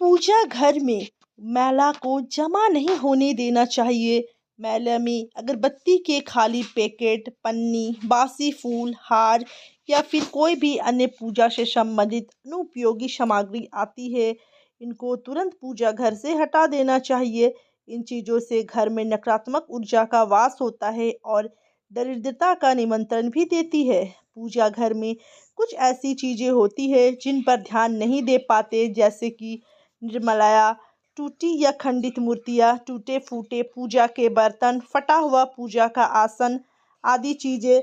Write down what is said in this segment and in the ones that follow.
पूजा घर में मैला को जमा नहीं होने देना चाहिए। मैले में अगरबत्ती के खाली पैकेट, पन्नी, बासी फूल, हार या फिर कोई भी अन्य पूजा से संबंधित अनुपयोगी सामग्री आती है, इनको तुरंत पूजा घर से हटा देना चाहिए। इन चीज़ों से घर में नकारात्मक ऊर्जा का वास होता है और दरिद्रता का निमंत्रण भी देती है। पूजा घर में कुछ ऐसी चीज़ें होती है जिन पर ध्यान नहीं दे पाते, जैसे कि निर्मलाया, टूटी या खंडित मूर्तियाँ, टूटे फूटे पूजा के बर्तन, फटा हुआ पूजा का आसन आदि चीज़ें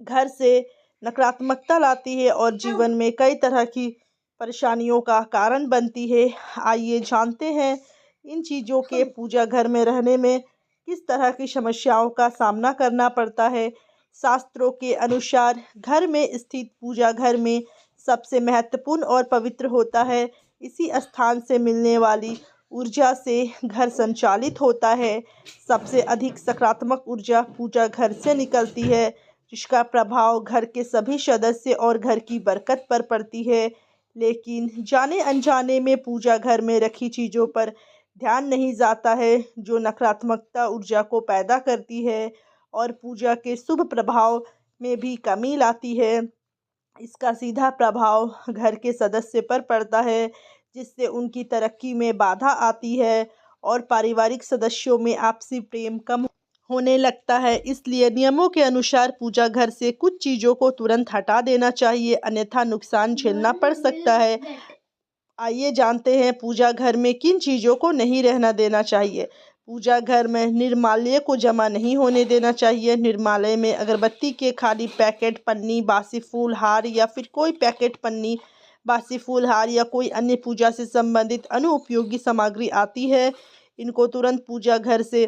घर से नकारात्मकता लाती है और जीवन में कई तरह की परेशानियों का कारण बनती है। आइए जानते हैं इन चीज़ों के पूजा घर में रहने में किस तरह की समस्याओं का सामना करना पड़ता है। शास्त्रों के अनुसार घर में स्थित पूजा घर में सबसे महत्वपूर्ण और पवित्र होता है। इसी स्थान से मिलने वाली ऊर्जा से घर संचालित होता है। सबसे अधिक सकारात्मक ऊर्जा पूजा घर से निकलती है, जिसका प्रभाव घर के सभी सदस्य और घर की बरकत पर पड़ती है। लेकिन जाने अनजाने में पूजा घर में रखी चीज़ों पर ध्यान नहीं जाता है, जो नकारात्मकता ऊर्जा को पैदा करती है और पूजा के शुभ प्रभाव में भी कमी लाती है। इसका सीधा प्रभाव घर के सदस्य पर पड़ता है, जिससे उनकी तरक्की में बाधा आती है और पारिवारिक सदस्यों में आपसी प्रेम कम होने लगता है। इसलिए नियमों के अनुसार पूजा घर से कुछ चीज़ों को तुरंत हटा देना चाहिए, अन्यथा नुकसान झेलना पड़ सकता है। आइए जानते हैं पूजा घर में किन चीज़ों को नहीं रहना देना चाहिए। पूजा घर में निर्माल्य को जमा नहीं होने देना चाहिए। निर्माल्य में अगरबत्ती के खाली पैकेट, पन्नी, बासी फूल, हार या फिर कोई पैकेट, पन्नी, बासी फूल, हार या कोई अन्य पूजा से संबंधित अनुपयोगी सामग्री आती है, इनको तुरंत पूजा घर से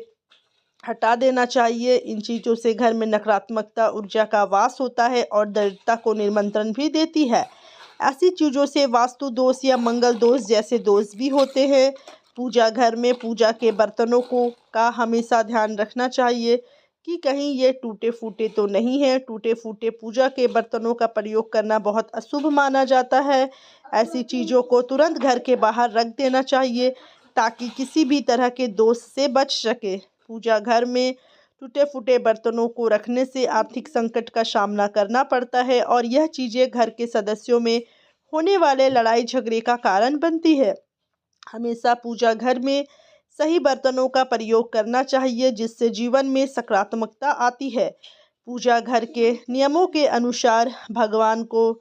हटा देना चाहिए। इन चीज़ों से घर में नकारात्मकता ऊर्जा का वास होता है और दरिद्रता को निमंत्रण भी देती है। ऐसी चीज़ों से वास्तु दोष या मंगल दोष जैसे दोष भी होते हैं। पूजा घर में पूजा के बर्तनों को का हमेशा ध्यान रखना चाहिए कि कहीं ये टूटे फूटे तो नहीं है। टूटे फूटे पूजा के बर्तनों का प्रयोग करना बहुत अशुभ माना जाता है। ऐसी चीज़ों को तुरंत घर के बाहर रख देना चाहिए, ताकि किसी भी तरह के दोष से बच सके। पूजा घर में टूटे फूटे बर्तनों को रखने से आर्थिक संकट का सामना करना पड़ता है और यह चीज़ें घर के सदस्यों में होने वाले लड़ाई झगड़े का कारण बनती है। हमेशा पूजा घर में सही बर्तनों का प्रयोग करना चाहिए, जिससे जीवन में सकारात्मकता आती है। पूजा घर के नियमों के अनुसार भगवान को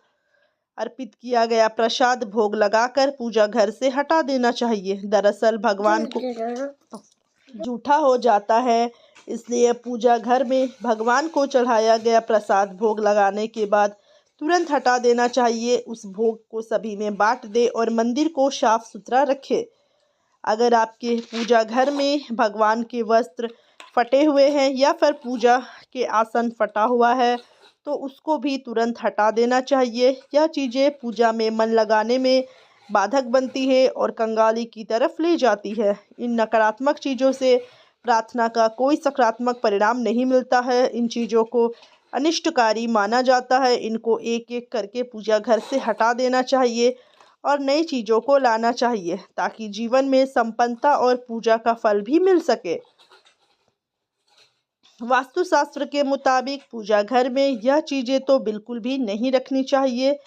अर्पित किया गया प्रसाद भोग लगाकर पूजा घर से हटा देना चाहिए। दरअसल भगवान को जूठा हो जाता है, इसलिए पूजा घर में भगवान को चढ़ाया गया प्रसाद भोग लगाने के बाद तुरंत हटा देना चाहिए। उस भोग को सभी में बांट दे और मंदिर को साफ सुथरा रखे। अगर आपके पूजा घर में भगवान के वस्त्र फटे हुए हैं या फिर पूजा के आसन फटा हुआ है, तो उसको भी तुरंत हटा देना चाहिए। यह चीज़ें पूजा में मन लगाने में बाधक बनती है और कंगाली की तरफ ले जाती है। इन नकारात्मक चीज़ों से प्रार्थना का कोई सकारात्मक परिणाम नहीं मिलता है। इन चीज़ों को अनिष्टकारी माना जाता है। इनको एक एक करके पूजा घर से हटा देना चाहिए और नई चीज़ों को लाना चाहिए, ताकि जीवन में संपन्नता और पूजा का फल भी मिल सके। वास्तुशास्त्र के मुताबिक पूजा घर में यह चीज़ें तो बिल्कुल भी नहीं रखनी चाहिए।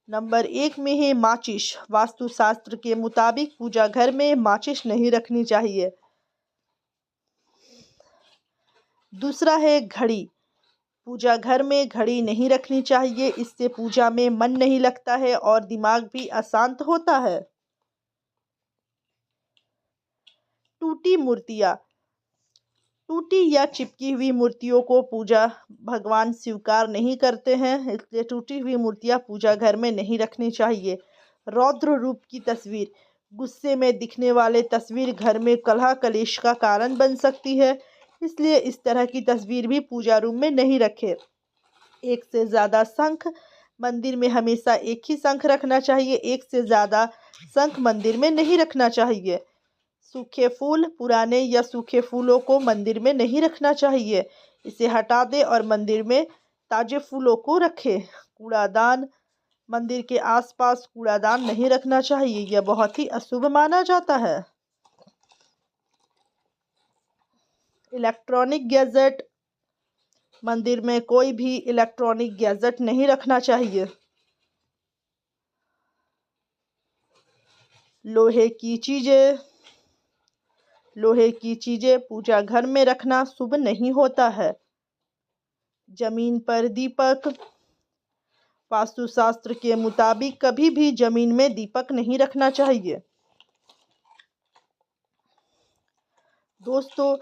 नंबर 1 में है माचिस। वास्तुशास्त्र के मुताबिक पूजा घर में माचिस नहीं रखनी चाहिए। दूसरा है घड़ी। पूजा घर में घड़ी नहीं रखनी चाहिए, इससे पूजा में मन नहीं लगता है और दिमाग भी अशांत होता है। टूटी मूर्तियाँ। टूटी या चिपकी हुई मूर्तियों को पूजा भगवान स्वीकार नहीं करते हैं, इसलिए टूटी हुई मूर्तियाँ पूजा घर में नहीं रखनी चाहिए। रौद्र रूप की तस्वीर। गुस्से में दिखने वाले तस्वीर घर में कलह कलेश का कारण बन सकती है, इसलिए इस तरह की तस्वीर भी पूजा रूम में नहीं रखें। एक से ज़्यादा शंख। मंदिर में हमेशा एक ही शंख रखना चाहिए, एक से ज़्यादा शंख मंदिर में नहीं रखना चाहिए। सूखे फूल। पुराने या सूखे फूलों को मंदिर में नहीं रखना चाहिए, इसे हटा दें और मंदिर में ताज़े फूलों को रखें। कूड़ादान। मंदिर के आसपास कूड़ादान नहीं रखना चाहिए, यह बहुत ही अशुभ माना जाता है। इलेक्ट्रॉनिक गैजेट, मंदिर में कोई भी इलेक्ट्रॉनिक गैजेट नहीं रखना चाहिए। लोहे की चीजें पूजा घर में रखना शुभ नहीं होता है। जमीन पर दीपक, वास्तुशास्त्र के मुताबिक कभी भी जमीन में दीपक नहीं रखना चाहिए। दोस्तों,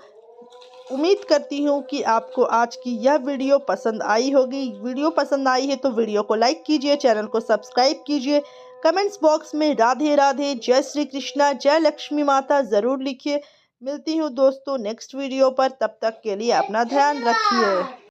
उम्मीद करती हूँ कि आपको आज की यह वीडियो पसंद आई होगी। वीडियो पसंद आई है तो वीडियो को लाइक कीजिए, चैनल को सब्सक्राइब कीजिए। कमेंट्स बॉक्स में राधे राधे, जय श्री कृष्णा, जय लक्ष्मी माता ज़रूर लिखिए। मिलती हूँ दोस्तों नेक्स्ट वीडियो पर, तब तक के लिए अपना ध्यान रखिए।